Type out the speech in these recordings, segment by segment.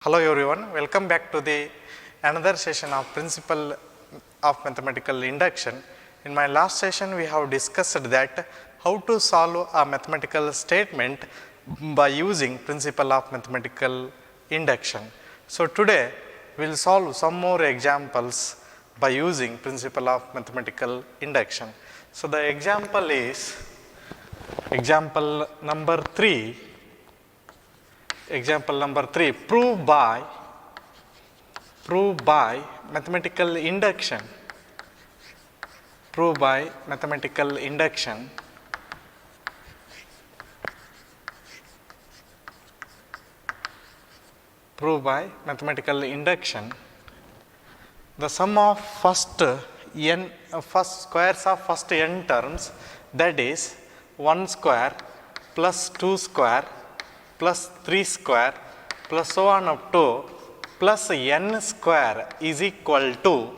Hello everyone, welcome back to the another session of Principle of Mathematical Induction. In my last session we have discussed that how to solve a mathematical statement by using Principle of Mathematical Induction. So today we will solve some more examples by using Principle of Mathematical Induction. So the example is example number 3. Example number 3, prove by mathematical induction, prove by mathematical induction the sum of first squares of first n terms, that is 1 square plus 2 square plus 3 square plus so on up to plus n square is equal to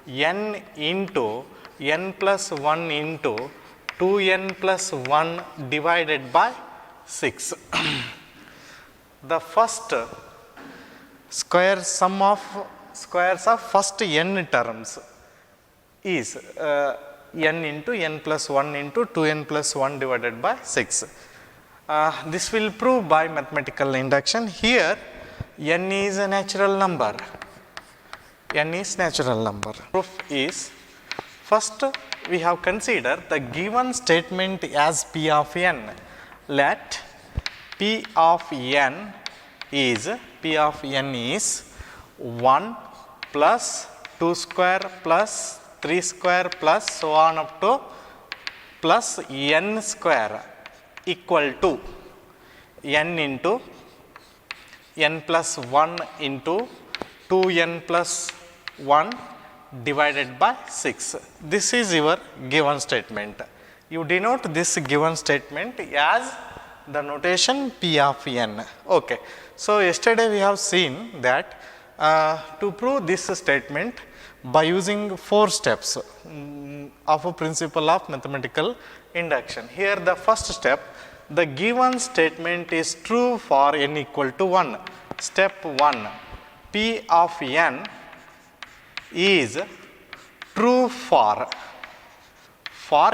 n into n plus 1 into 2n plus 1 divided by 6. The first sum of squares of first n terms is n into n plus 1 into 2n plus 1 divided by 6. This will prove by mathematical induction. Here n is a natural number. N is natural number. Proof is, first we have considered the given statement as P of n. Let P of n is 1 plus 2 square plus 3 square plus so on up to plus n square equal to n into n plus 1 into 2n plus 1 divided by 6. This is your given statement. You denote this given statement as the notation P of n. Okay. So, yesterday we have seen that to prove this statement by using 4 steps of a principle of mathematical induction. Here the first step, the given statement is true for n equal to 1. Step 1, P of n is true for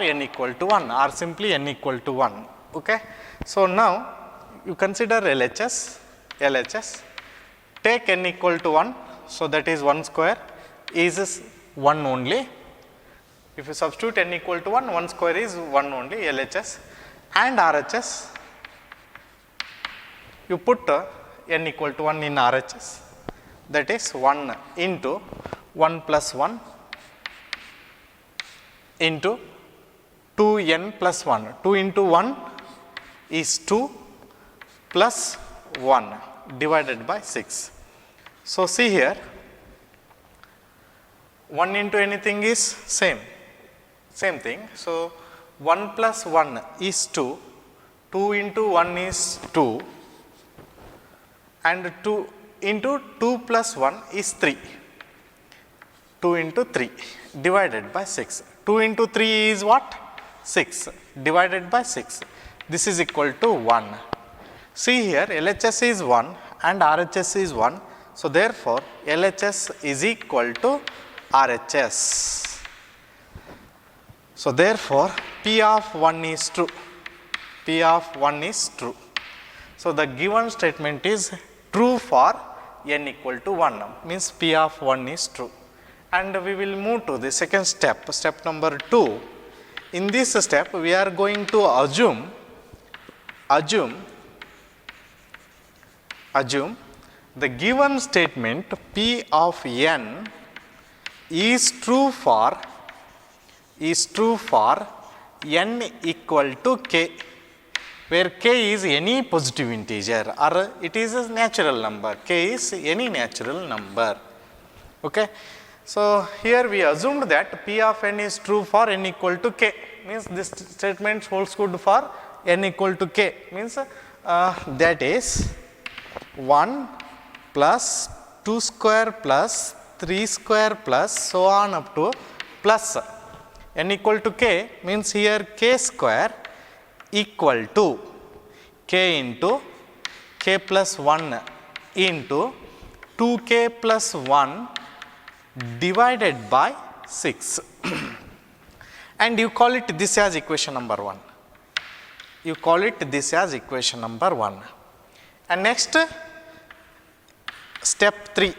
n equal to 1 or simply n equal to 1. Okay. So, now you consider LHS, take n equal to 1, so that is 1 square is 1 only. If you substitute n equal to 1, 1 square is 1 only, LHS, and RHS, you put n equal to 1 in RHS, that is 1 into 1 plus 1 into 2n plus 1. 2 into 1 is 2 plus 1 divided by 6. So, see here, 1 into anything is same thing. So, 1 plus 1 is 2, 2 into 1 is 2 and 2 into 2 plus 1 is 3, 2 into 3 divided by 6. 2 into 3 is what? 6 divided by 6. This is equal to 1. See here, LHS is 1 and RHS is 1. So, therefore, LHS is equal to RHS. So, therefore, P of 1 is true. P of 1 is true. So, the given statement is true for n equal to 1, means P of 1 is true. And we will move to the second step, step number 2. In this step, we are going to assume the given statement P of n is true for n equal to k, where k is any positive integer or it is a natural number. K is any natural number. Okay. So, here we assumed that P of n is true for n equal to k, means this statement holds good for n equal to k, means that is 1 plus 2 square plus 3 square plus so on up to plus n equal to k, means here k square equal to k into k plus 1 into 2k plus 1 divided by 6 and you call it this as equation number 1. You call it this as equation number 1. And next step 3.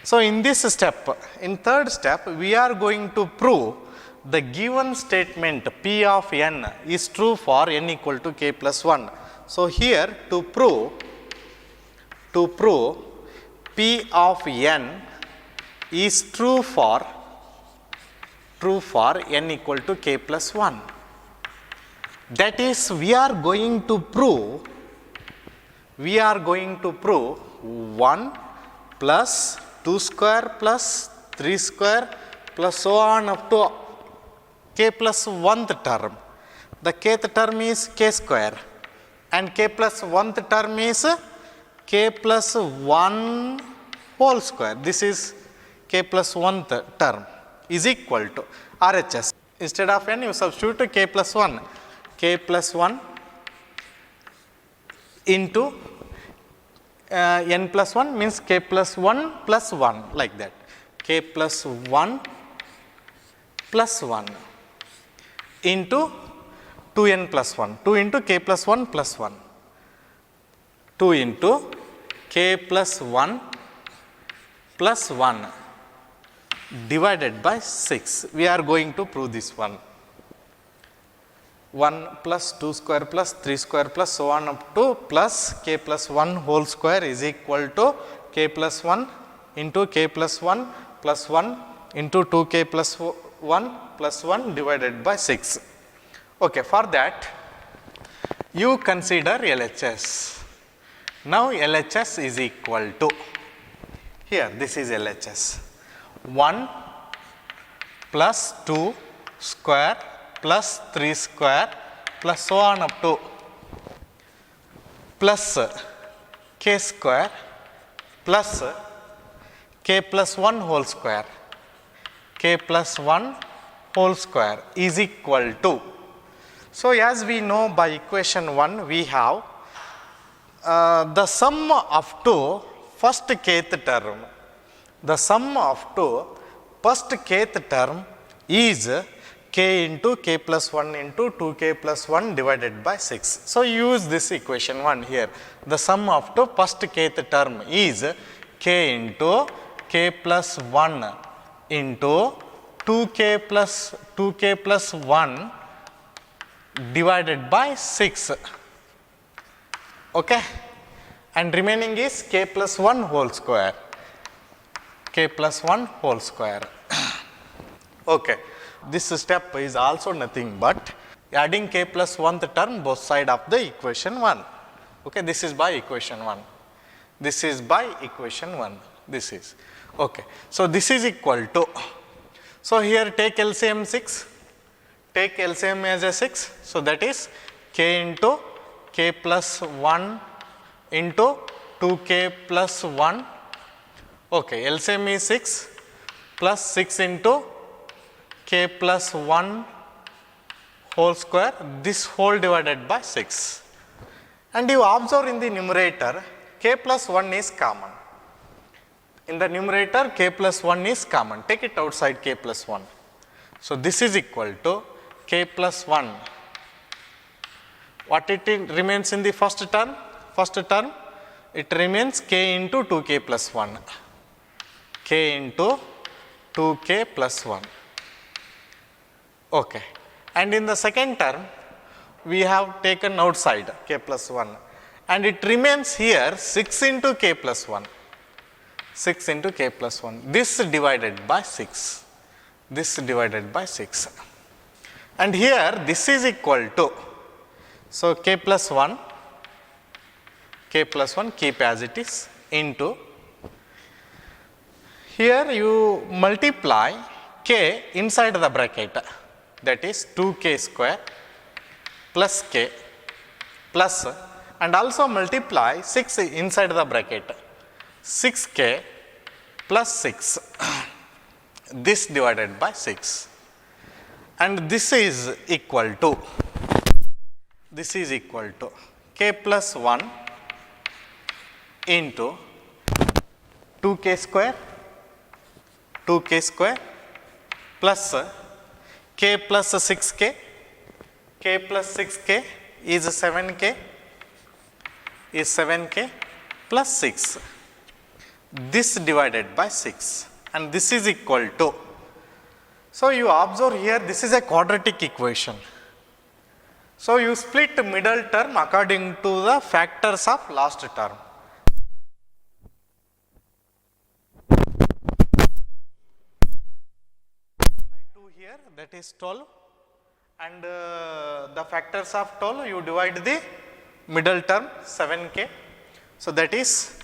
So in this step, in third step, we are going to prove the given statement P of n is true for n equal to k plus 1. So here to prove P of n is true for n equal to k plus 1. That is, we are going to prove 1 plus 2 square plus 3 square plus so on up to k plus 1th term. The kth term is k square and k plus 1th term is k plus 1 whole square. This is k plus 1th term is equal to RHS. Instead of n, you substitute k plus 1. K plus 1 into n plus 1 means k plus 1 plus 1 like that. K plus 1 plus 1 into 2n plus 1. 2 into k plus 1 plus 1. 2 into k plus 1 plus 1 divided by 6. We are going to prove this one. 1 plus 2 square plus 3 square plus so on up to plus k plus 1 whole square is equal to k plus 1 into k plus 1 plus 1 into 2k plus 1 plus 1 divided by 6. Okay, for that you consider LHS. Now LHS is equal to, here this is LHS, 1 plus 2 square plus 3 square plus so on up to plus k square plus k plus 1 whole square, k plus 1 whole square is equal to. So as we know by equation 1, we have the sum of two first kth term. The sum of two first kth term is k into k plus 1 into 2k plus 1 divided by 6. So use this equation 1 here. The sum of two first kth term is k into k plus 1 into 2k plus 1 divided by 6. Okay, and remaining is k plus 1 whole square, k plus 1 whole square. Okay, this step is also nothing but adding k plus 1th term both side of the equation 1. Okay, this is by equation 1. This is by equation 1. This is. Okay, so this is equal to. So here take LCM 6. Take LCM as a 6. So that is k into k plus 1 into 2k plus 1. Okay, LCM is 6 plus 6 into k plus 1 whole square, this whole divided by 6. And you observe in the numerator k plus 1 is common. In the numerator k plus 1 is common. Take it outside k plus 1. So this is equal to k plus 1. What it remains in the first term? First term, it remains k into 2k plus 1. K into 2k plus 1. Okay. And in the second term, we have taken outside k plus 1. And it remains here 6 into k plus 1. 6 into k plus 1. This divided by 6. This divided by 6. And here this is equal to, so k plus 1 keep as it is into, here you multiply k inside the bracket, that is 2k square plus k plus, and also multiply 6 inside the bracket, 6k plus 6 this divided by 6, and this is equal to k plus 1 into 2k square plus k plus 6k, k plus 6k is 7k plus 6, this divided by 6, and this is equal to, so you observe here this is a quadratic equation. So you split middle term according to the factors of last term. 2 here, that is 12, and the factors of 12 you divide the middle term 7k. So that is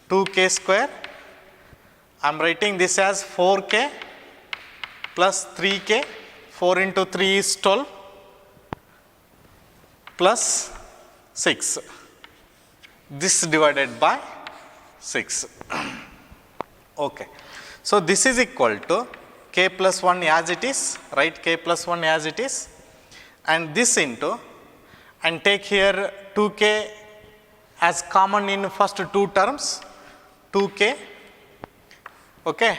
2k square. I am writing this as 4k plus 3k, 4 into 3 is 12 plus 6, this divided by 6. Okay. So this is equal to k plus 1 as it is, write k plus 1 as it is, and this into, and take here 2k as common in first two terms, 2k. Okay.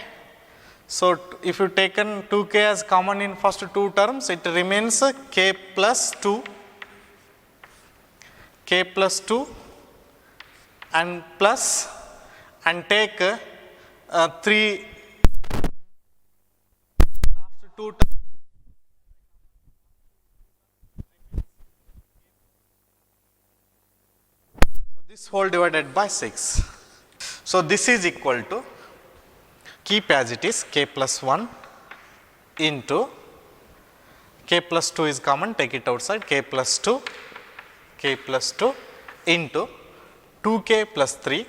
So if you taken 2k as common in first two terms, it remains k plus 2 and plus, and take 3 last two terms. So this whole divided by 6. So this is equal to, keep as it is, k plus 1 into k plus 2 is common, take it outside, k plus 2 into 2k plus 3,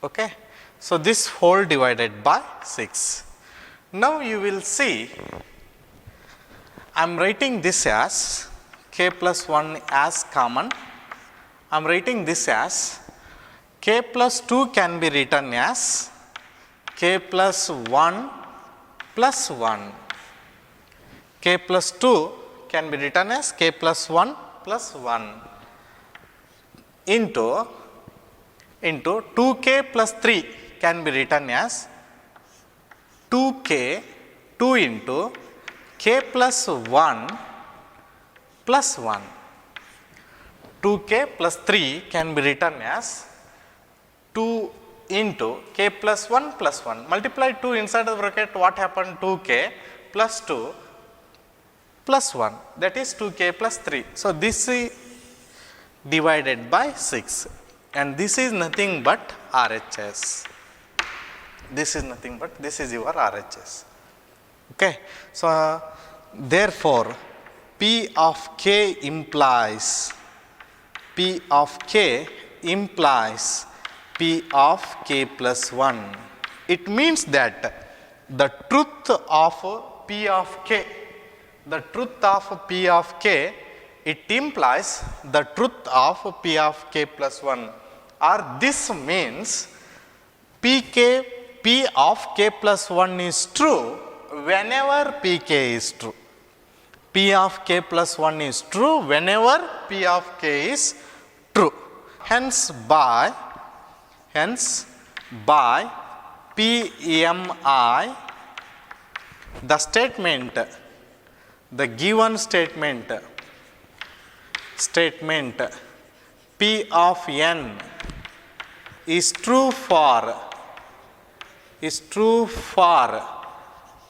okay. So this whole divided by 6. Now you will see, I am writing this as k plus 1 as common, I am writing this as k plus 2 can be written as k plus 1 plus 1. K plus 2 can be written as k plus 1 plus 1 into 2k plus 3 can be written as 2 into k plus 1 plus 1. 2k plus 3 can be written as 2 into k plus 1 plus 1. Multiply 2 inside the bracket, what happened? 2k plus 2 plus 1, that is 2k plus 3. So this is divided by 6, and this is nothing but RHS. This is nothing but, this is your RHS. Okay. So therefore P of k implies P of k plus 1. It means that the truth of P of k, it implies the truth of P of k plus 1, or this means P of k plus 1 is true whenever Pk is true. P of k plus 1 is true whenever P of k is true. Hence by PMI, the statement, the given statement P of n is true for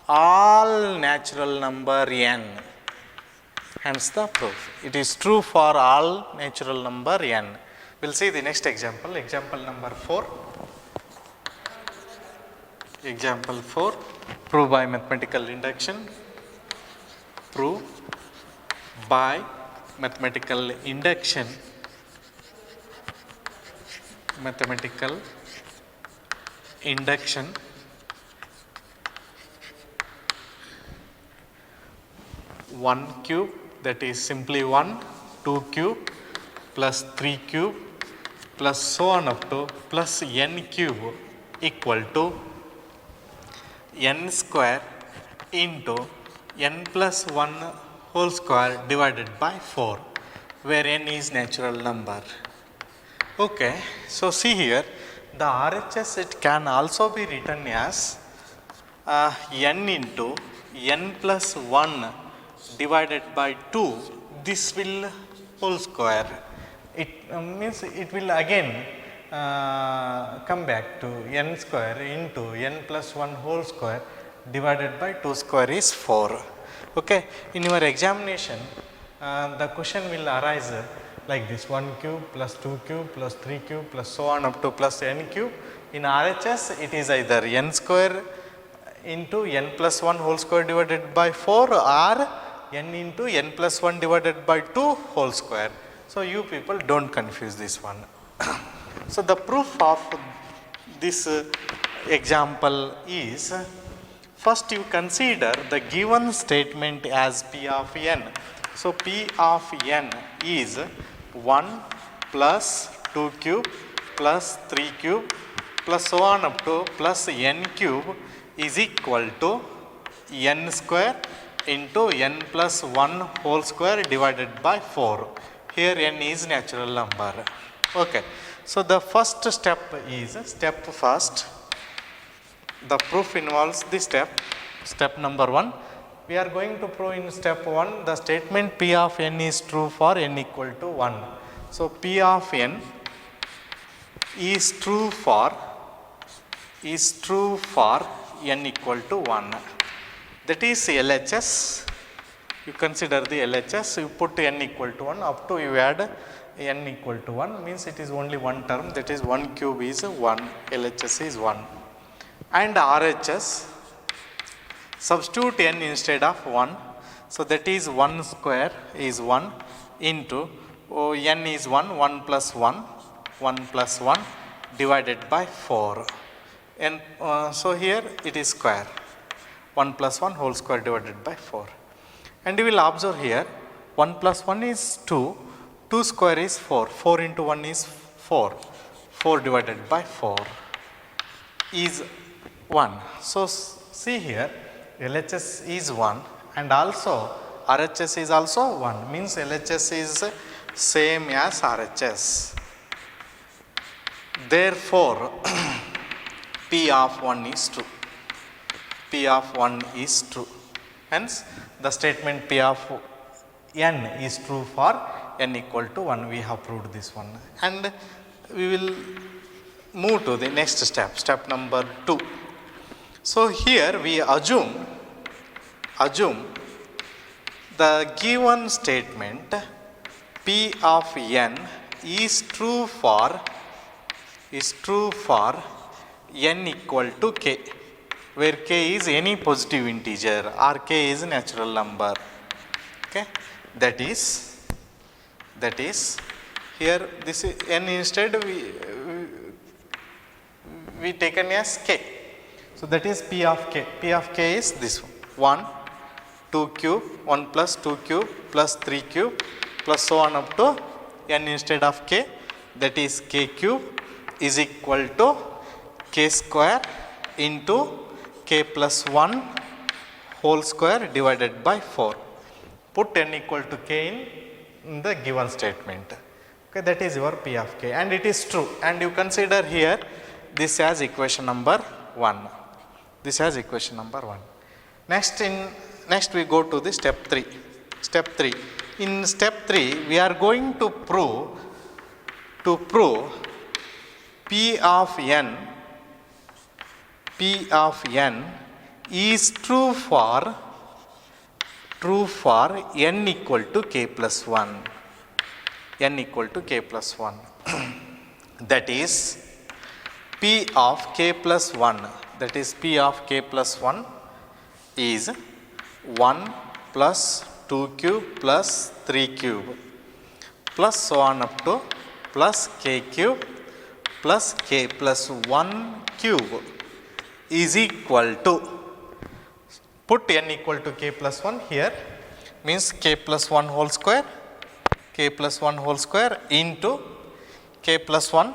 all natural number n. Hence the proof. It is true for all natural number n. We will see the next example, example number 4. Example 4, prove by mathematical induction. Prove by mathematical induction. Mathematical induction. 1 cube, that is simply 1, 2 cube plus 3 cube plus so on up to plus n cube equal to n square into n plus 1 whole square divided by 4. where n is natural number. Okay, so see here, the RHS it can also be written as n into n plus 1 divided by 2, this will whole square. It means it will again come back to n square into n plus 1 whole square divided by 2 square is 4. Okay, in your examination the question will arise like this, 1 cube plus 2 cube plus 3 cube plus so on up to plus n cube. In RHS it is either n square into n plus 1 whole square divided by 4 or n into n plus 1 divided by 2 whole square. So, you people do not confuse this one. So, the proof of this example is, first you consider the given statement as P of n. So, P of n is 1 plus 2 cube plus 3 cube plus so on up to plus n cube is equal to n square into n plus 1 whole square divided by 4. Here n is natural number. Okay. So, the first step is step first. The proof involves this step number 1. We are going to prove in step 1 the statement P of n is true for n equal to 1. So, P of n is true for n equal to 1. That is LHS. You consider the LHS, you put n equal to 1, up to you add n equal to 1, means it is only one term, that is 1 cube is 1, LHS is 1. And RHS, substitute n instead of 1, so that is 1 square is 1 into n is 1, 1 plus 1 divided by 4. And so here it is square, 1 plus 1 whole square divided by 4. And you will observe here 1 plus 1 is 2, 2 square is 4, 4 into 1 is 4, 4 divided by 4 is 1. So, see here LHS is 1 and also RHS is also 1, means LHS is same as RHS. Therefore, P of 1 is true. P of 1 is true. Hence, the statement P of n is true for n equal to 1. We have proved this one. And we will move to the next step, step number 2. So, here we assume the given statement P of n is true for n equal to k, where k is any positive integer or k is natural number. Okay, that is here this is n, instead we taken as k. So, that is P of k. P of k is this one, 2 cube, 1 plus 2 cube plus 3 cube plus so on up to n instead of k, that is k cube is equal to k square into k plus 1 whole square divided by 4. Put n equal to k in the given statement. Okay, that is your P of k and it is true, and you consider here this as equation number 1. This has equation number 1. Next we go to the step 3. Step 3. In step 3 we are going to prove P of n is true for n equal to k plus 1. N equal to k plus 1. That is P of k plus 1. That is P of k plus 1 is 1 plus 2 cube plus 3 cube plus so on up to plus k cube plus k plus 1 cube is equal to, put n equal to k plus 1 here, means k plus 1 whole square, k plus 1 whole square into k plus 1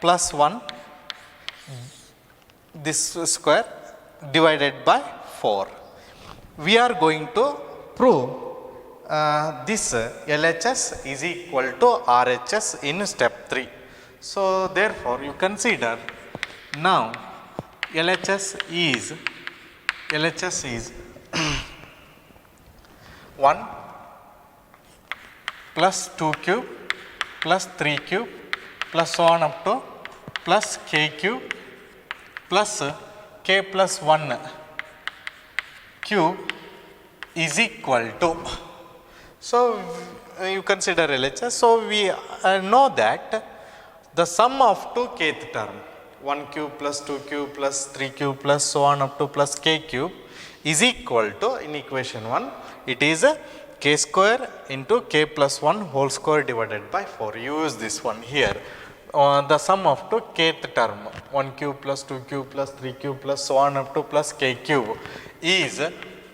plus 1 this square divided by 4. We are going to prove this LHS is equal to RHS in step 3. So therefore you consider now LHS is 1 plus 2 cube plus 3 cube plus so on up to plus k cube plus k plus 1 cube is equal to. So you consider LHS. So we know that the sum of 2 kth term 1 cube plus 2 cube plus 3 cube plus so on up to plus k cube is equal to, in equation 1 it is k square into k plus 1 whole square divided by 4. Use this one here. The sum of 2 kth term 1 cube plus 2 cube plus 3 cube plus so on up to plus k cube is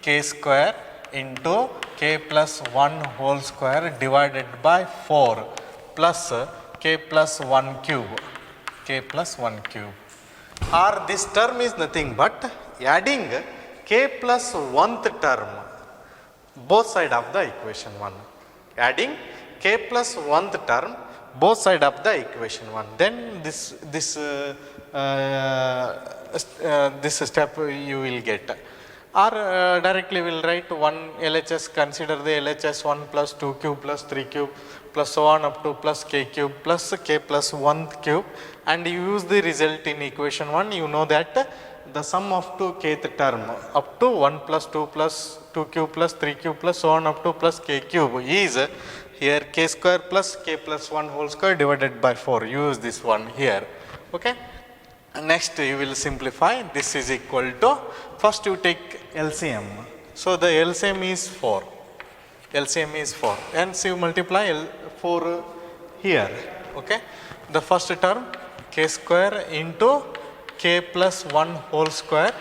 k square into k plus 1 whole square divided by 4 plus k plus 1 cube, k plus 1 cube. Or this term is nothing but adding k plus 1th term both side of the equation 1. Adding k plus 1th term both side of the equation 1. Then this step you will get. Or directly we will write 1 LHS, consider the LHS 1 plus 2 cube plus 3 cube plus so on up to plus k cube plus k plus 1th cube, and you use the result in equation 1. You know that the sum of 2 kth term up to 1 plus 2 plus 2 cube plus 3 cube plus so on up to plus k cube is here k square plus k plus 1 whole square divided by 4. Use this one here. Okay. Next you will simplify. This is equal to, first you take LCM. So the LCM is 4. LCM is 4. Hence you multiply 4 here. Okay. The first term k square into k plus 1 whole square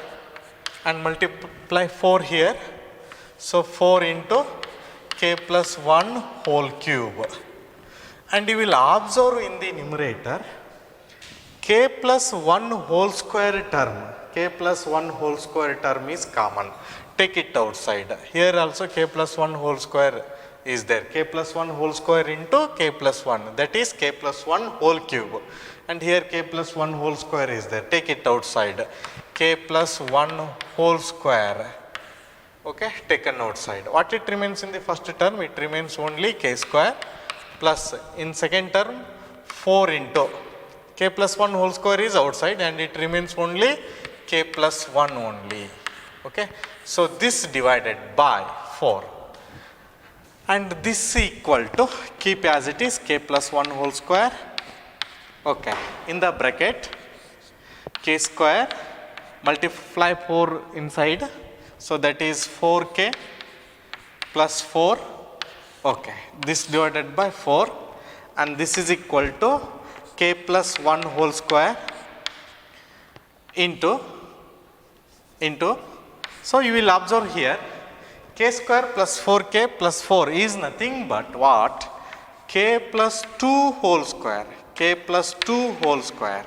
and multiply 4 here. So 4 into k plus 1 whole cube. And you will observe in the numerator k plus 1 whole square term, k plus 1 whole square term is common. Take it outside. Here also k plus 1 whole square is there. K plus 1 whole square into k plus 1, that is k plus 1 whole cube. And here k plus 1 whole square is there. Take it outside. K plus 1 whole square. Okay, taken outside. What it remains in the first term? It remains only k square plus, in second term 4 into k plus 1 whole square is outside and it remains only k plus 1 only. Okay. So this divided by 4 and this equal to, keep as it is, k plus 1 whole square. Okay. In the bracket k square, multiply 4 inside. So that is 4k plus 4. Okay. This divided by 4 and this is equal to k plus 1 whole square into, so you will observe here k square plus 4k plus 4 is nothing but what? K plus 2 whole square, k plus 2 whole square.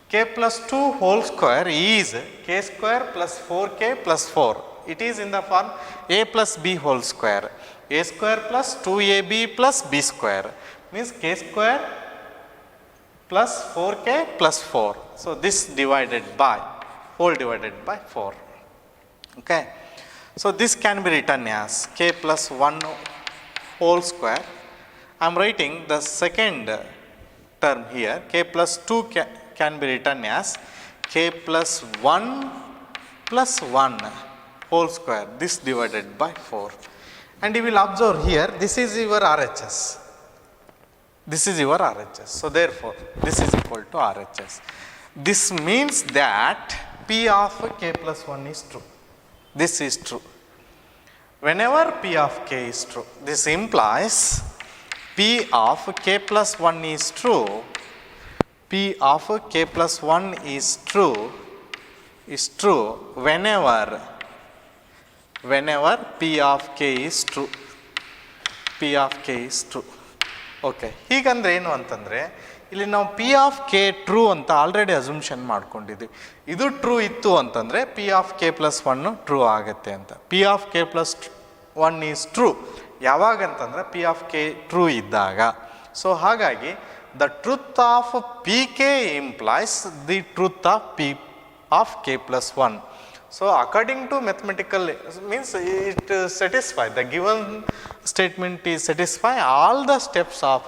K plus 2 whole square is k square plus 4k plus 4. It is in the form a plus b whole square. A square plus 2ab plus b square means k square plus 4k plus 4. So this divided by, whole divided by 4. Okay. So this can be written as k plus 1 whole square. I am writing the second term here, k plus 2 can be written as k plus 1 plus 1 whole square, this divided by 4. And you will observe here, this is your RHS. This is your RHS. So therefore, this is equal to RHS. This means that P of k plus 1 is true. This is true. Whenever P of k is true, this implies P of k plus 1 is true. P of k plus 1 is true whenever P of k is true. P of k is true. Okay, ಹೀಗಂದ್ರೆ ಏನು ಅಂತಂದರೆ ಇಲ್ಲಿ ನಾವು P of K true ಅಂತ already assumption ಮಾಡ್ಕೊಂಡಿದ್ವಿ. ಇದು true ಇತ್ತು ಅಂತಂದರೆ P of K plus 1 true ಆಗುತ್ತೆ ಅಂತ. P of K plus 1 is true ಯಾವಾಗಂತಂದರೆ ಪಿ ಆಫ್ ಕೆ ಟ್ರೂ ಇದ್ದಾಗ. ಸೊ ಹಾಗಾಗಿ the truth of P K implies the truth of P of K plus 1. So according to mathematical means it satisfy the given statement is satisfy all the steps of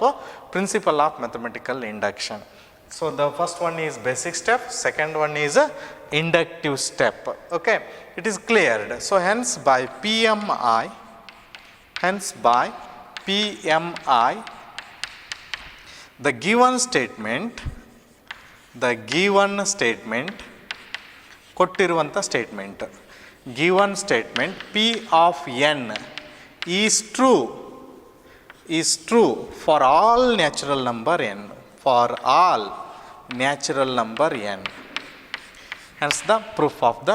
principle of mathematical induction. So the first one is basic step, second one is inductive step. Okay, it is cleared. So hence by PMI, the given statement ಕೊಟ್ಟಿರುವಂಥ statement, given statement P of N is true for all natural number N, for all natural number N. Hans the proof of the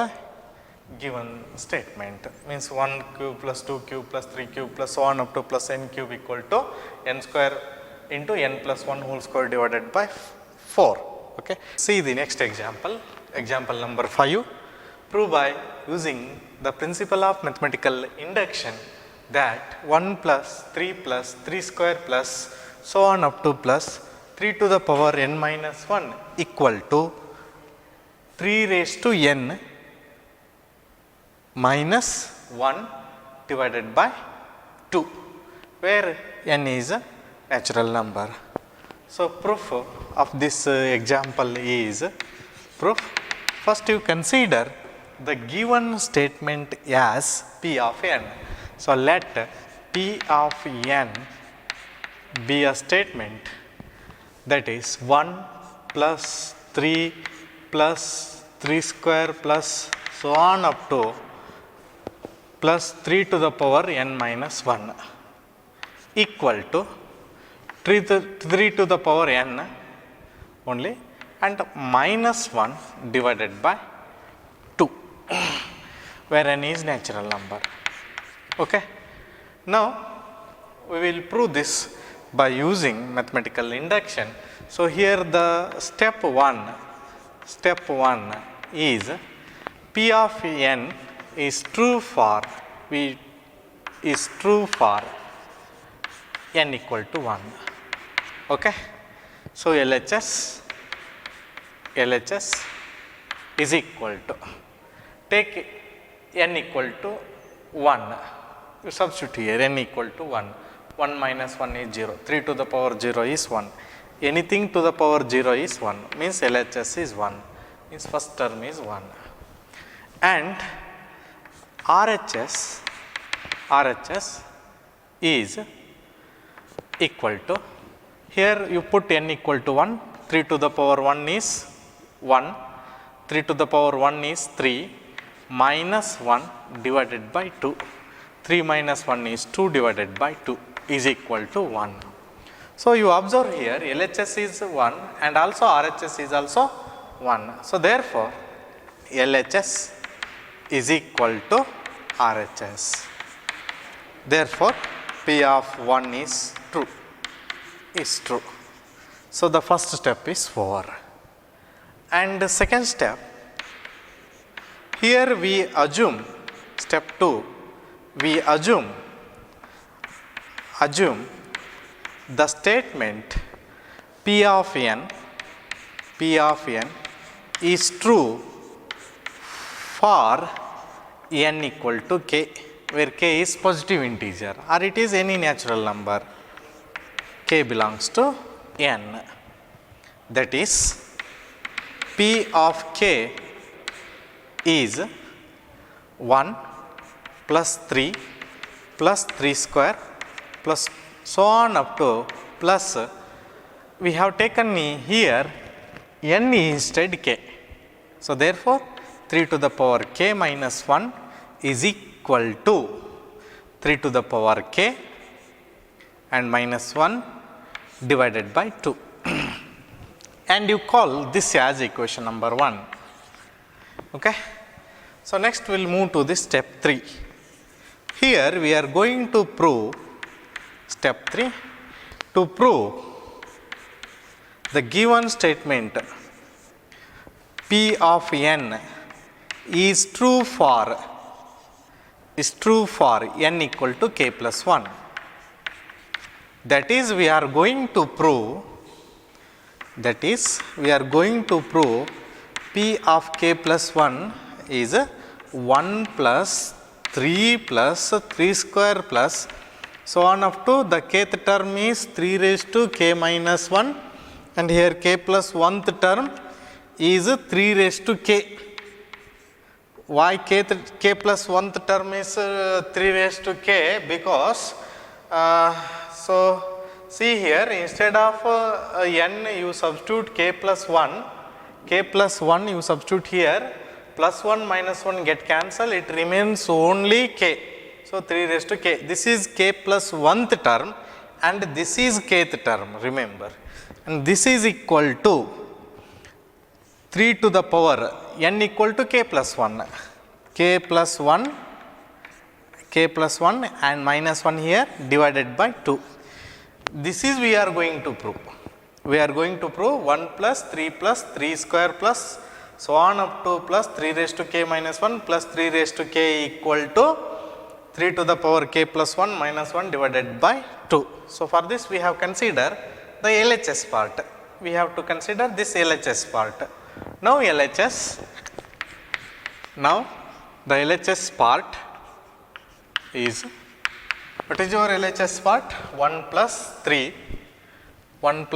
given statement means 1 cube plus 2 cube plus 3 cube plus so on up to plus n cube equal to n square into n plus 1 whole square divided by 4. Okay. See the next example. Example number 5. Prove by using the principle of mathematical induction that 1 plus 3 square plus so on up to plus 3 to the power n minus 1 equal to 3 raised to n minus 1 divided by 2, where n is a natural number. So proof of this example is proof. First you consider the given statement as P of n. So let P of n be a statement that is 1 plus 3 square plus so on up to plus 3 to the power n minus 1 equal to 3 to the power n only and minus 1 divided by 2, where n is natural number. Okay. Now we will prove this by using mathematical induction. So here the step 1 is P of n is true for n equal to 1. Okay. So LHS is equal to, take n equal to 1, you substitute here n equal to 1, 1 minus 1 is 0, 3 to the power 0 is 1, anything to the power 0 is 1, means LHS is 1, means first term is 1, and RHS is equal to, here you put n equal to 1, 3 to the power 1 is 1, 3 to the power 1 is 3, minus 1 divided by 2, 3 minus 1 is 2 divided by 2 is equal to 1. So you observe here LHS is 1 and also RHS is also 1. So therefore LHS is equal to RHS. Therefore P of 1 is true. So the first step is 4. And the second step, here we assume, step 2, we assume the statement P of n is true for n equal to k, where k is positive integer or it is any natural number, k belongs to n. That is P of k is 1 plus 3 square plus so on up to plus, we have taken here n instead k. So therefore 3 to the power k minus 1 is equal to 3 to the power k and minus 1 divided by 2. And you call this as equation number 1. Okay. So next we will move to this step 3. Here we are going to prove step 3, to prove the given statement P of n is true for n equal to k plus 1. That is, we are going to prove P of k plus 1 is 1 plus 3 plus 3 square plus so on up to the kth term is 3 raised to k minus 1, and here k plus 1th term is 3 raised to k. Why k plus 1th term is 3 raised to k? Because so see here, instead of n you substitute k plus 1 you substitute here, plus 1 minus 1 get cancelled, it remains only k. So 3 raised to k, this is k plus 1th term and this is kth term, remember, and this is equal to 3 to the power n equal to k plus 1 and minus 1 here divided by 2. This is we are going to prove. 1 plus 3 square plus so on up to plus 3 raised to k minus 1 plus 3 raised to k equal to 3 to the power k plus 1 minus 1 divided by 2. So for this we have consider the LHS part. We have to consider this LHS part. Now the LHS part is, what is your LHS part? 1 plus 3 1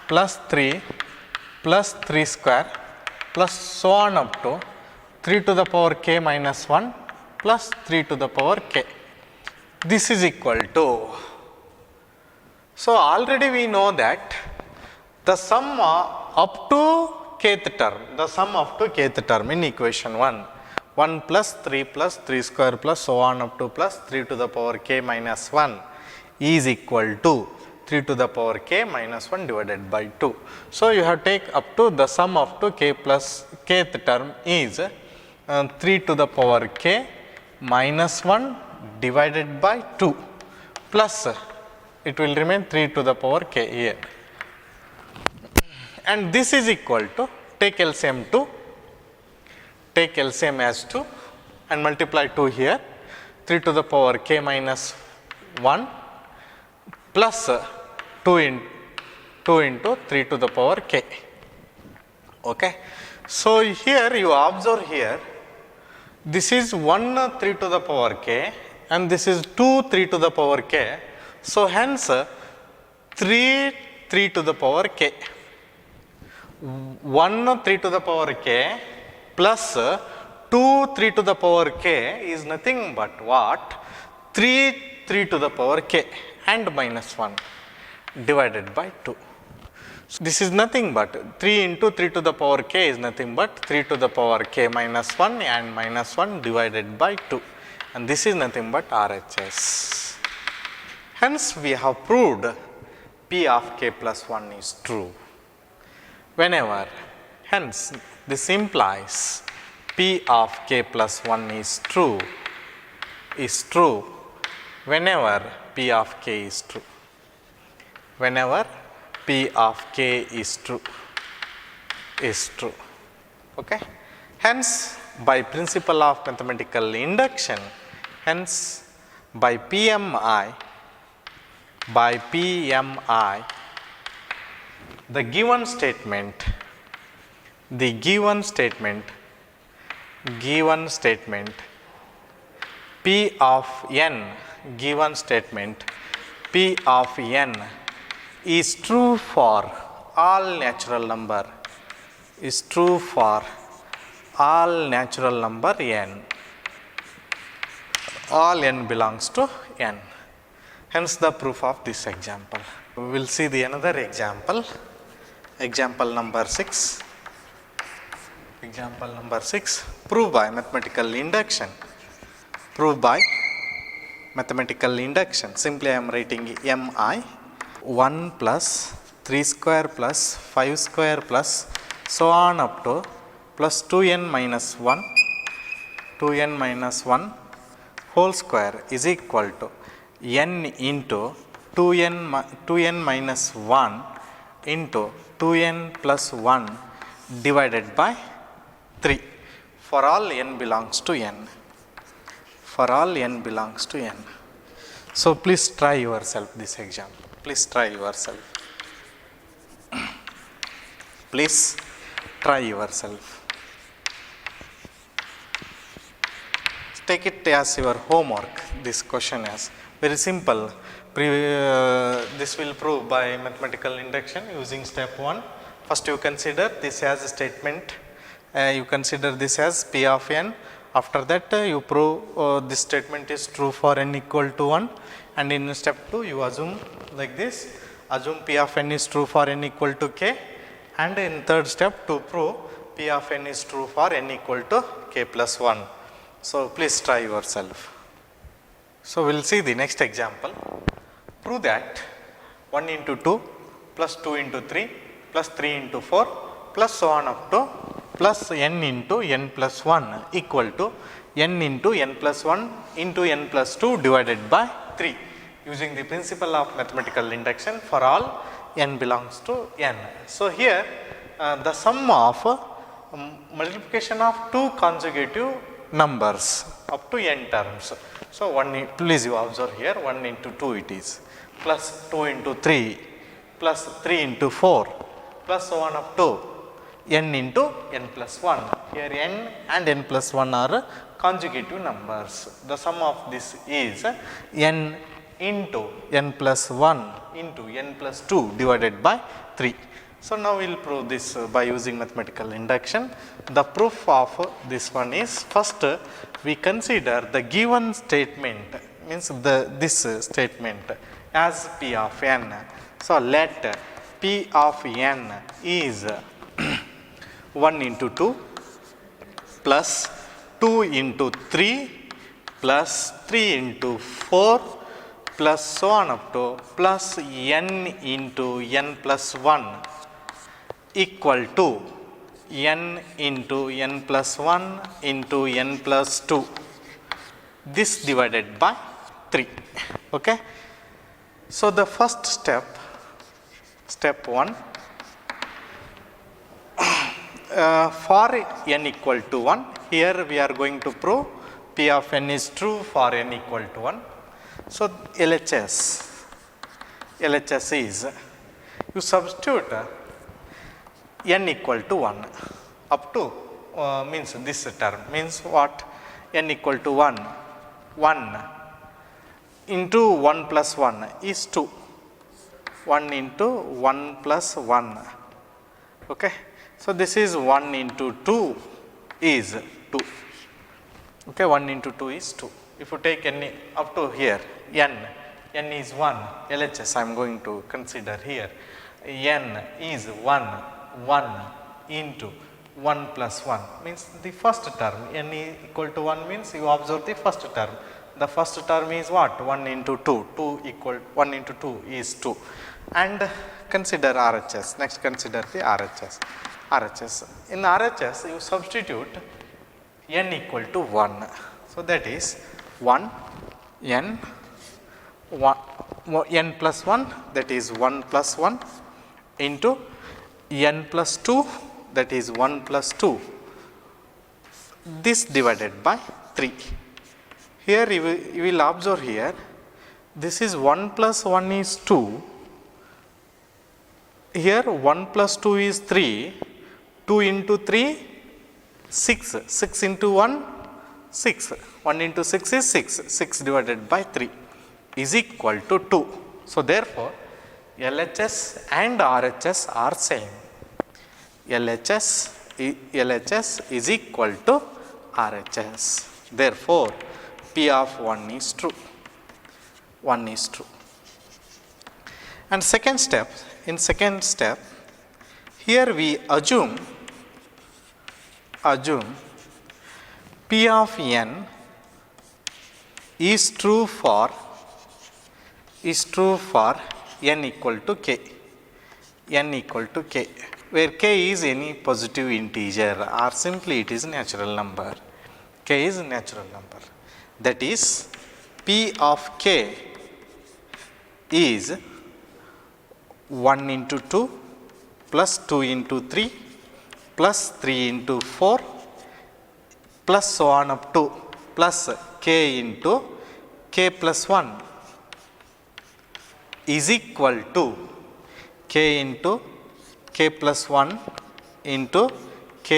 plus 3 plus 3 square plus so on up to 3 to the power k minus 1 plus 3 to the power k. This is equal to, so already we know that the sum up to kth term in equation 1 plus 3 square plus so on up to plus 3 to the power k minus 1 is equal to 3 to the power k minus 1 divided by 2. So you have take up to the sum of to k plus kth term is 3 to the power k minus 1 divided by 2 plus it will remain 3 to the power k here, and this is equal to, take LCM as 2 and multiply 2 here, 3 to the power k minus 1 plus 2 into 3 to the power k. Okay. So here you observe here, this is 1 3 to the power k and this is 2 3 to the power k. So hence 3 3 to the power k. 1 3 to the power k plus 2 3 to the power k is nothing but what? 3 3 to the power k and minus 1 divided by 2. So this is nothing but 3 into 3 to the power k is nothing but 3 to the power k minus 1 and minus 1 divided by 2, and this is nothing but RHS. Hence we have proved P of k plus 1 is true. Whenever, hence this implies P of k plus 1 is true whenever P of k is true. Whenever P of k is true. Okay. Hence by principle of mathematical induction, hence by PMI, the given statement P of n is true for all natural number n. All n belongs to n. Hence the proof of this example. We will see the another example. Example number 6. Prove by mathematical induction. Simply I am writing MI 1 plus 3 square plus 5 square plus so on up to plus 2n minus 1 whole square is equal to n into 2n minus 1 into 2n plus 1 divided by 3 for all n belongs to n. for all n belongs to n. So, please try yourself this example. Please try yourself. Please try yourself. Take it as your homework. This question is very simple. This will prove by mathematical induction using step 1. First you consider this as a statement. You consider this as P of n. After that you prove this statement is true for n equal to 1, and in step 2 you assume like this, assume P of n is true for n equal to k, and in third step to prove P of n is true for n equal to k plus 1. So, please try yourself. So, we will see the next example. Prove that 1 into 2 plus 2 into 3 plus 3 into 4 plus so on up to plus n into n plus 1 equal to n into n plus 1 into n plus 2 divided by 3, using the principle of mathematical induction for all n belongs to n. So, here the sum of multiplication of two consecutive numbers up to n terms. So, please you observe here 1 into 2 it is, plus 2 into 3 plus 3 into 4 plus so on up to n into n plus 1. Here n and n plus 1 are consecutive numbers. The sum of this is n into n plus 1 into n plus 2 divided by 3. So, now we will prove this by using mathematical induction. The proof of this one is, first we consider the given statement, means this statement as P of n. So, let P of n is 1 into 2 plus 2 into 3 plus 3 into 4 plus so on up to plus n into n plus 1 equal to n into n plus 1 into n plus 2, this divided by 3. Okay. So, the first step, step 1, for n equal to 1, here we are going to prove P of n is true for n equal to 1. So, LHS is, you substitute n equal to 1 up to means this term means what, n equal to 1 into 1 plus 1 is 2, 1 into 1 plus 1. Okay. So, this is 1 into 2 is 2. Okay, 1 into 2 is 2. If you take n up to here, n is 1, LHS I am going to consider here, n is 1 into 1 plus 1 means the first term, n equal to 1 means you observe the first term. The first term is what, 1 into 2, 2 equal 1 into 2 is 2, and consider RHS. Next consider the RHS. In RHS you substitute n equal to 1. So, that is 1 n plus 1, that is 1 plus 1 into n plus 2, that is 1 plus 2, this divided by 3. Here you will observe here, this is 1 plus 1 is 2, here 1 plus 2 is 3, 2 into 3 6, 6 into 1 6, 1 into 6 is 6, 6 divided by 3 is equal to 2. So, therefore, LHS and RHS are same. LHS is equal to RHS. Therefore, P of 1 is true. 1 is true. And second step, in second step, here we assume P of n is true for n equal to k, where k is any positive integer or simply it is natural number. K is natural number. That is, P of k is 1 into 2 plus 2 into 3 plus 3 into 4 plus so on up to plus k into k plus 1 is equal to k into k plus 1 into k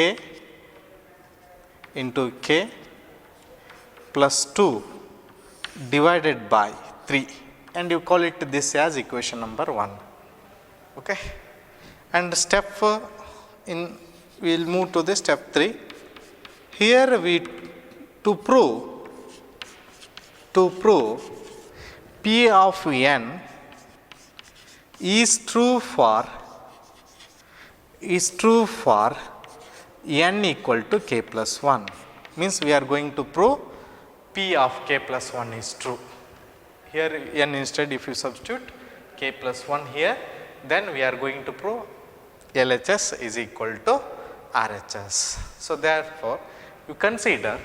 plus 2 divided by 3, and you call it this as equation number 1. Okay. And step we will move to the step 3. Here we to prove P of n is true for n equal to k plus 1, means we are going to prove P of k plus 1 is true. Here n instead, if you substitute k plus 1 here, then we are going to prove LHS is equal to RHS. So therefore, you consider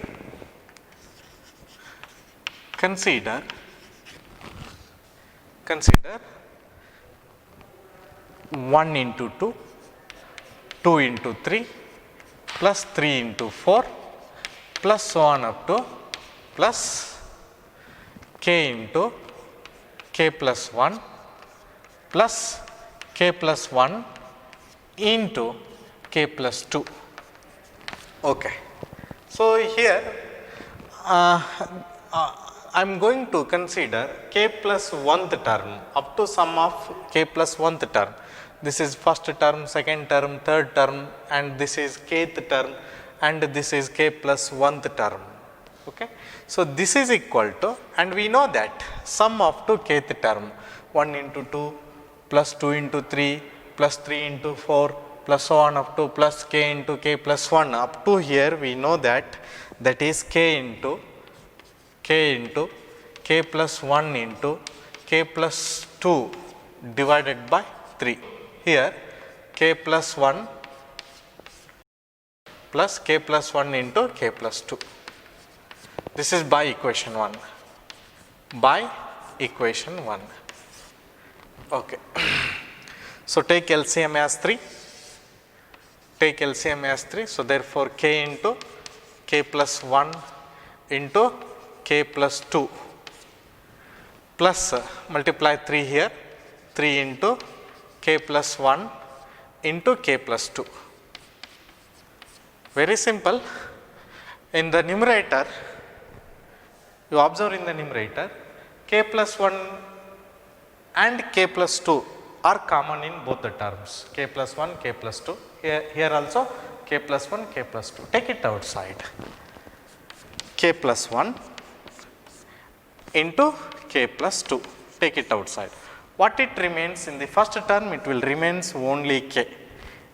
1 into 2, 2 into 3, plus 3 into 4, plus so on up to plus k into k plus 1 plus k plus 1 into k plus 2. Okay. So here I am going to consider k plus 1th term up to sum of k plus 1th term. This is first term, second term, third term, and this is kth term, and this is k plus 1th term. Okay. So this is equal to, and we know that sum of to kth term 1 into 2 plus 2 into 3 plus 3 into 4 plus so on up to plus k into k plus 1 up to here, we know that is k into k plus 1 into k plus 2 divided by 3. Here k plus 1 plus k plus 1 into k plus 2. This is by equation 1. Okay. So take LCM as 3. So therefore k into k plus 1 into k plus 2 plus multiply 3 here, 3 into k plus 1 into k plus 2. Very simple. In the numerator, you observe in the numerator, k plus 1 and k plus 2 are common in both the terms, k plus 1, k plus 2. Here also k plus 1, k plus 2. Take it outside. K plus 1 into k plus 2. Take it outside. What it remains in the first term, it will remains only k,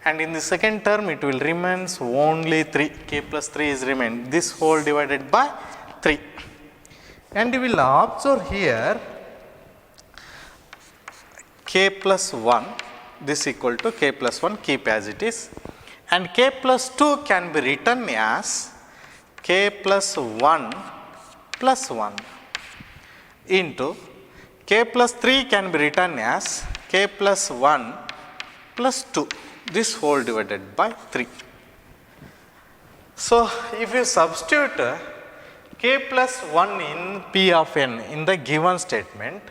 and in the second term it will remains only 3. K plus 3 is remain. This whole divided by 3. And you will observe here k plus 1, this equal to k plus 1, keep as it is, and k plus 2 can be written as k plus 1 plus 1 into k plus 3 can be written as k plus 1 plus 2, this whole divided by 3. So if you substitute k plus 1 in P of n in the given statement,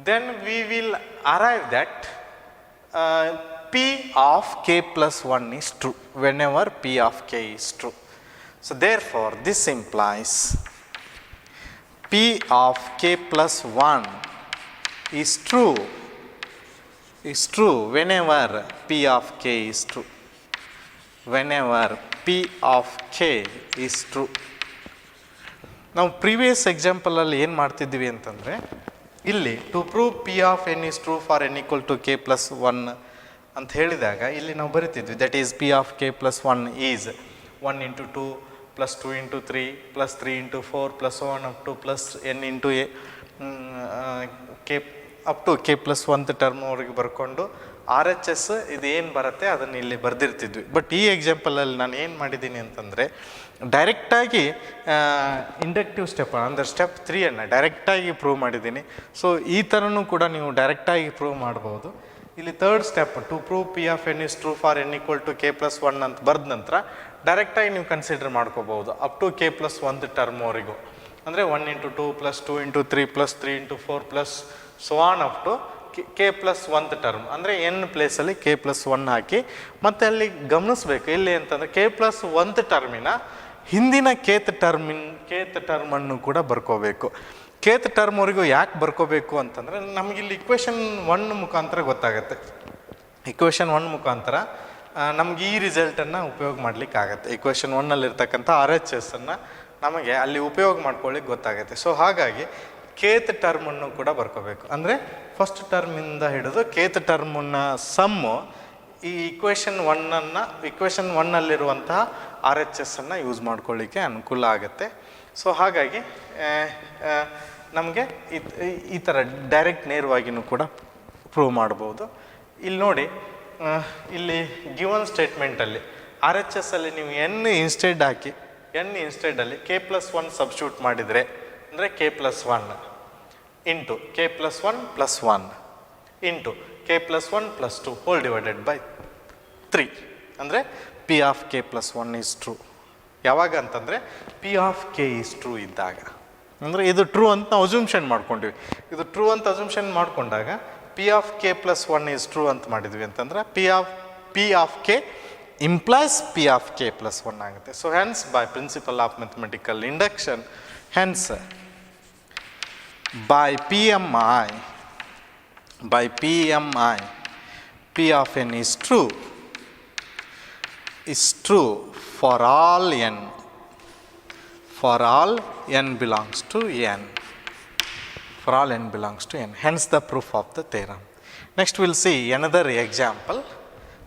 then we will arrive that P of k plus 1 is true whenever P of k is true. So therefore this implies P of k plus 1 is true whenever P of k is true. Whenever P of k is true. ನಾವು previous ಎಕ್ಸಾಂಪಲಲ್ಲಿ ಏನು ಮಾಡ್ತಿದ್ವಿ ಅಂತಂದರೆ, ಇಲ್ಲಿ to prove P of N is true for N equal to K plus 1 ಅಂತ ಹೇಳಿದಾಗ ಇಲ್ಲಿ ನಾವು ಬರಿತಿದ್ವಿ, that is P of K plus 1 is 1 into 2 plus 2 into 3 plus 3 into 4 plus 1 up to plus N into a K up to K plus 1th ಟರ್ಮ್ವರೆಗೆ ಬರ್ಕೊಂಡು R H S ಇದು ಏನು ಬರುತ್ತೆ ಅದನ್ನು ಇಲ್ಲಿ ಬರೆದಿರ್ತಿದ್ವಿ. ಬಟ್ ಈ ಎಕ್ಸಾಂಪಲಲ್ಲಿ ನಾನು ಏನು ಮಾಡಿದ್ದೀನಿ ಅಂತಂದರೆ, ಡೈರೆಕ್ಟಾಗಿ ಇಂಡಕ್ಟಿವ್ ಸ್ಟೆಪ್ ಅಂದರೆ ಸ್ಟೆಪ್ 3 ಡೈರೆಕ್ಟಾಗಿ ಪ್ರೂವ್ ಮಾಡಿದ್ದೀನಿ. ಸೊ ಈ ಥರನೂ ಕೂಡ ನೀವು ಡೈರೆಕ್ಟಾಗಿ ಪ್ರೂವ್ ಮಾಡ್ಬೋದು. ಇಲ್ಲಿ third step to prove P of N is true for N equal to K plus 1 ಅಂತ ಬರೆದ ನಂತರ ಡೈರೆಕ್ಟಾಗಿ ನೀವು ಕನ್ಸಿಡರ್ ಮಾಡ್ಕೋಬೋದು up to K plus 1th ಟರ್ಮ್ವರೆಗೂ. ಅಂದರೆ 1 into 2 plus 2 into 3 plus 3 into 4 plus so on up to K plus 1th term ಅಂದರೆ n ಪ್ಲೇಸಲ್ಲಿ ಕೆ ಪ್ಲಸ್ 1 ಹಾಕಿ ಮತ್ತು ಅಲ್ಲಿ ಗಮನಿಸ್ಬೇಕು ಎಲ್ಲಿ ಅಂತಂದರೆ ಕೆ ಪ್ಲಸ್ 1th ಟರ್ಮಿನ ಹಿಂದಿನ ಕೇತ್ ಟರ್ಮನ್ನು ಕೂಡ ಬರ್ಕೋಬೇಕು. ಕೇತ್ ಟರ್ಮ್ವರೆಗೂ ಯಾಕೆ ಬರ್ಕೋಬೇಕು ಅಂತಂದರೆ ನಮಗಿಲ್ಲಿ ಇಕ್ವೇಷನ್ 1 ಮುಖಾಂತರ ಗೊತ್ತಾಗುತ್ತೆ. ಇಕ್ವೇಷನ್ 1 ಮುಖಾಂತರ ನಮ್ಗೆ ಈ ರಿಸಲ್ಟನ್ನು ಉಪಯೋಗ ಮಾಡಲಿಕ್ಕಾಗತ್ತೆ. ಇಕ್ವೇಷನ್ 1ನಲ್ಲಿರ್ತಕ್ಕಂಥ RHSನ್ನು ನಮಗೆ ಅಲ್ಲಿ ಉಪಯೋಗ ಮಾಡ್ಕೊಳ್ಳಿಕ್ಕೆ ಗೊತ್ತಾಗುತ್ತೆ. ಸೊ ಹಾಗಾಗಿ ಕೇತ್ ಟರ್ಮನ್ನು ಕೂಡ ಬರ್ಕೋಬೇಕು. ಅಂದರೆ ಫಸ್ಟ್ ಟರ್ಮಿಂದ ಹಿಡಿದು ಕೇತ್ ಟರ್ಮನ್ನ ಸಮ್ಮು ಈ ಇಕ್ವೇಷನ್ 1ನಲ್ಲಿರುವಂತಹ RHSನ್ನು ಯೂಸ್ ಮಾಡ್ಕೊಳ್ಳಿಕ್ಕೆ ಅನುಕೂಲ ಆಗುತ್ತೆ. ಸೊ ಹಾಗಾಗಿ ನಮಗೆ ಈ ಥರ ಡೈರೆಕ್ಟ್ ನೇರವಾಗಿಯೂ ಕೂಡ ಪ್ರೂವ್ ಮಾಡ್ಬೋದು. ಇಲ್ಲಿ ನೋಡಿ, ಇಲ್ಲಿ ಗಿವನ್ ಸ್ಟೇಟ್ಮೆಂಟಲ್ಲಿ RHSಲ್ಲಿ ನೀವು ಎನ್ ಇನ್ಸ್ಟೆಡಲ್ಲಿ ಕೆ ಪ್ಲಸ್ 1 ಸಬ್ಸ್ಟಿಟ್ಯೂಟ್ ಮಾಡಿದರೆ ಅಂದರೆ K plus 1 into K plus 1 plus 1 into K plus 1 plus 2 whole divided by 3 ಅಂದರೆ P of K plus 1 is true. ಯಾವಾಗ ಅಂತಂದರೆ P of K is true ಇದ್ದಾಗ, ಅಂದರೆ ಇದು ಟ್ರೂ ಅಂತ ನಾವು ಅಸ್ಯೂಮ್ಷನ್ ಮಾಡ್ಕೊಂಡಿವಿ. ಇದು ಟ್ರೂ ಅಂತ ಅಸ್ಯೂಮ್ಷನ್ ಮಾಡಿಕೊಂಡಾಗ P of K plus 1 is true ಅಂತ ಮಾಡಿದ್ವಿ ಅಂತಂದ್ರೆ P of K implies P of k plus 1 ಆಗುತ್ತೆ. So hence by principle of mathematical induction, hence by PMI P of n is true for all n belongs to n, hence the proof of the theorem. Next we will see another example,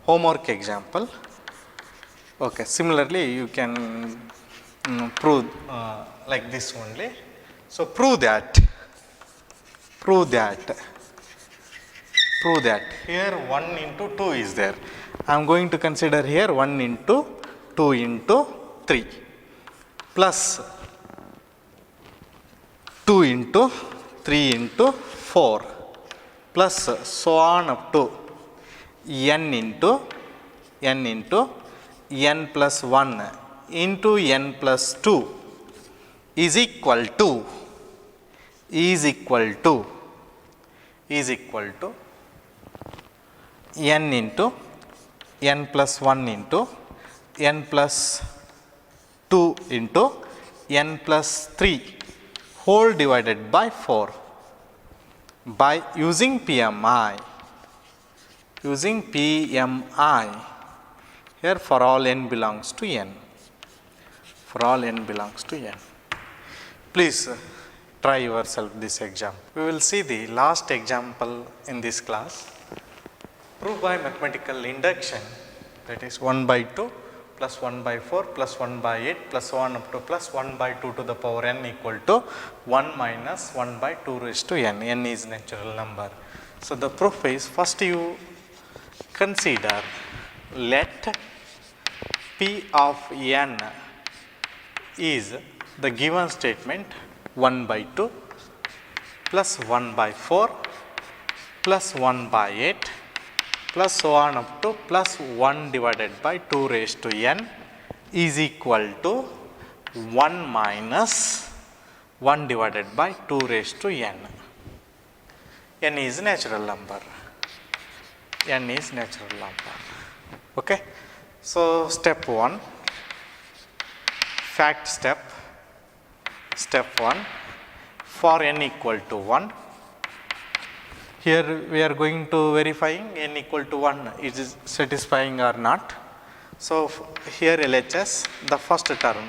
homework example. Okay, similarly you can prove like this only. So prove that here 1 into 2 is there. I am going to consider here 1 into 2 into 3 plus 2 into 3 into 4 plus so on up to n into n plus 1 into n plus 2 is equal to n into n plus 1 into n plus 2 into n plus 3 whole divided by 4 by using PMI. Here for all n belongs to n. Please try yourself this example. We will see the last example in this class. Prove by mathematical induction, that is 1 by 2 plus 1 by 4 plus 1 by 8 plus so on up to plus 1 by 2 to the power n equal to 1 minus 1 by 2 raised to n. N is natural number. So the proof is, first you consider let P of n is the given statement 1 by 2 plus 1 by 4 plus 1 by 8 plus so on up to plus 1 divided by 2 raised to n is equal to 1 minus 1 divided by 2 raised to n. N is natural number. Okay. So step 1, fact step 1, for n equal to 1, here we are going to verifying n equal to 1 is satisfying or not. So here LHS, the first term,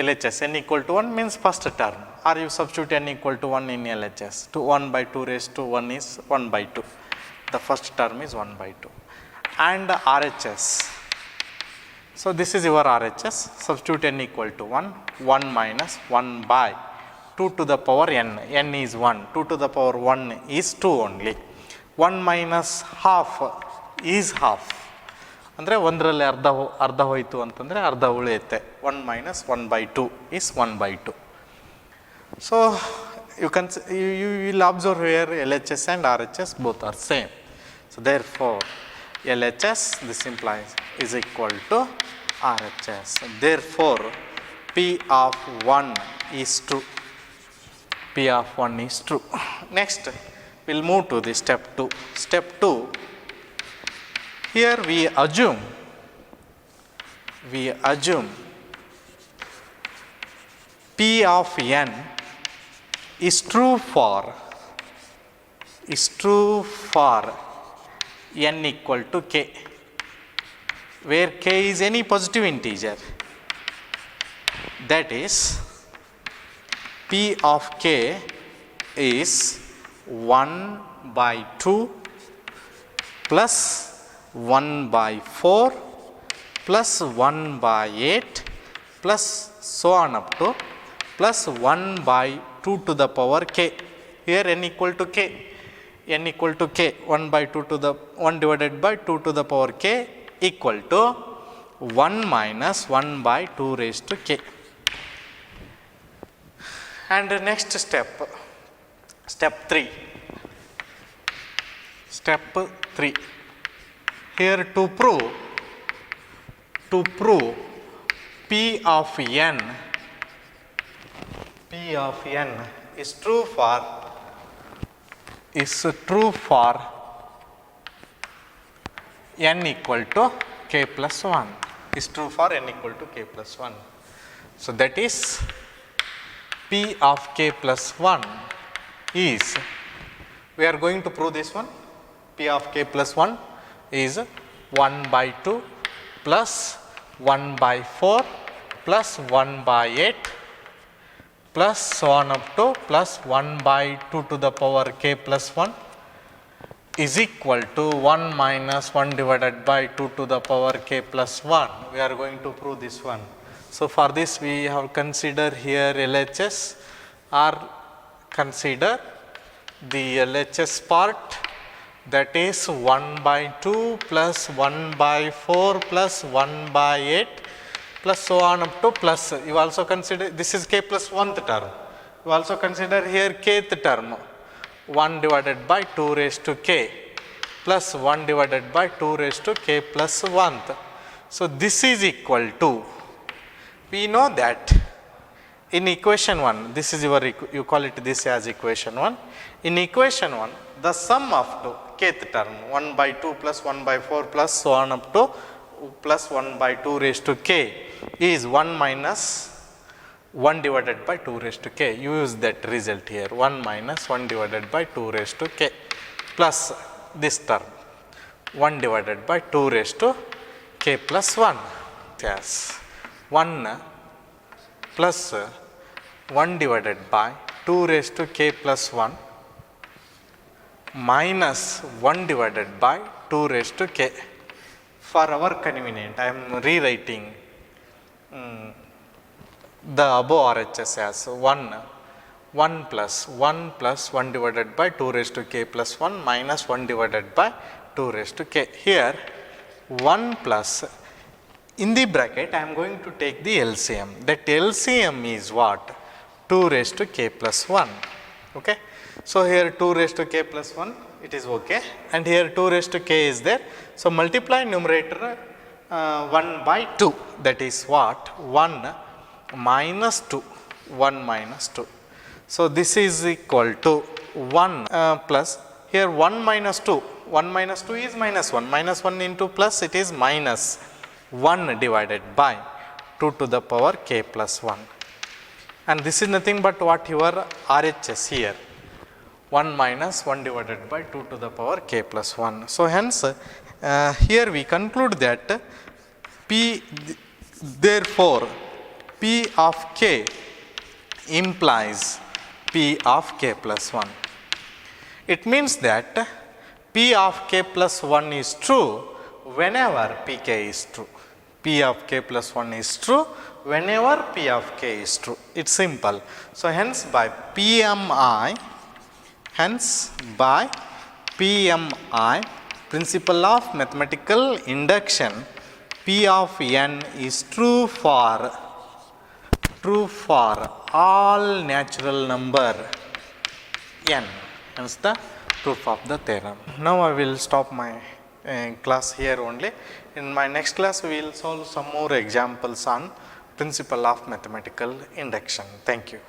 LHS n equal to 1 means first term, or you substitute n equal to 1 in LHS, to 1 by 2 raised to 1 is 1 by 2, the first term is 1 by 2. And RHS, so this is your RHS, substitute n equal to 1 minus 1 by 2 to the power n, n is 1, 2 to the power 1 is 2 only, 1 minus half is half, ಅಂದರೆ ಒಂದರಲ್ಲಿ ಅರ್ಧ ಹೋಯಿತು ಅಂತಂದರೆ ಅರ್ಧ ಉಳಿಯುತ್ತೆ, 1 minus 1 by 2 is 1 by 2. So you will observe here LHS and RHS both are same. So therefore LHS, this implies, is equal to RHS. Therefore P of 1 is true. P of 1 is true. Next, we will move to the step 2. Step 2, here we assume P of n is true for n equal to k, where k is any positive integer. That is, P of k is 1 by 2 plus 1 by 4 plus 1 by 8 plus so on up to plus 1 by 2 to the power k. Here n equal to k. N equal to k, 1 by 2 to the 1 divided by 2 to the power k equal to 1 minus 1 by 2 raised to k. And the next step, step 3. Step 3. Here to prove P of n is true for n equal to k plus 1, is true for n equal to k plus 1. So, that is P of k plus 1 is, we are going to prove this one, P of k plus 1 is 1 by 2 plus 1 by 4 plus 1 by 8 plus so on up to plus 1 by 2 to the power k plus 1 is equal to 1 minus 1 divided by 2 to the power k plus 1. We are going to prove this one. So, for this we have considered here LHS, or consider the LHS part, that is 1 by 2 plus 1 by 4 plus 1 by 8 plus so on up to plus, you also consider this is k plus 1th term, you also consider here kth term, 1 divided by 2 raised to k plus 1 divided by 2 raised to k plus 1th. So, this is equal to, we know that in equation 1, this is your, you call it this as equation 1. In equation 1, the sum of kth term 1 by 2 plus 1 by 4 plus so on up to plus 1 by 2 raised to k is 1 minus 1 divided by 2 raised to k. You use that result here, 1 minus 1 divided by 2 raised to k plus this term 1 divided by 2 raised to k plus 1. Yes, 1 plus 1 divided by 2 raised to k plus 1 minus 1 divided by 2 raised to k. For our convenience, I am rewriting the above RHS as 1 plus 1 divided by 2 raised to k plus 1 minus 1 divided by 2 raised to k. Here 1 plus, in the bracket I am going to take the LCM, that LCM is what? 2 raised to k plus 1. Okay. So, here 2 raised to k plus 1, it is okay, and here 2 raised to k is there. So, multiply numerator 1 by 2, that is what? 1 minus 2, 1 minus 2. So, this is equal to 1 plus, here 1 minus 2 is minus 1, minus 1 into plus, it is minus 1 divided by 2 to the power k plus 1, and this is nothing but what your RHS here, 1 minus 1 divided by 2 to the power k plus 1. So, hence here we conclude that therefore P of k implies P of k plus 1. It means that P of k plus 1 is true whenever Pk is true. P of k plus 1 is true whenever P of k is true. It is simple. So, hence by PMI, principle of mathematical induction, P of n is true for all natural number n, hence the proof of the theorem. Now, I will stop my class here only. In my next class, we will solve some more examples on principle of mathematical induction. Thank you.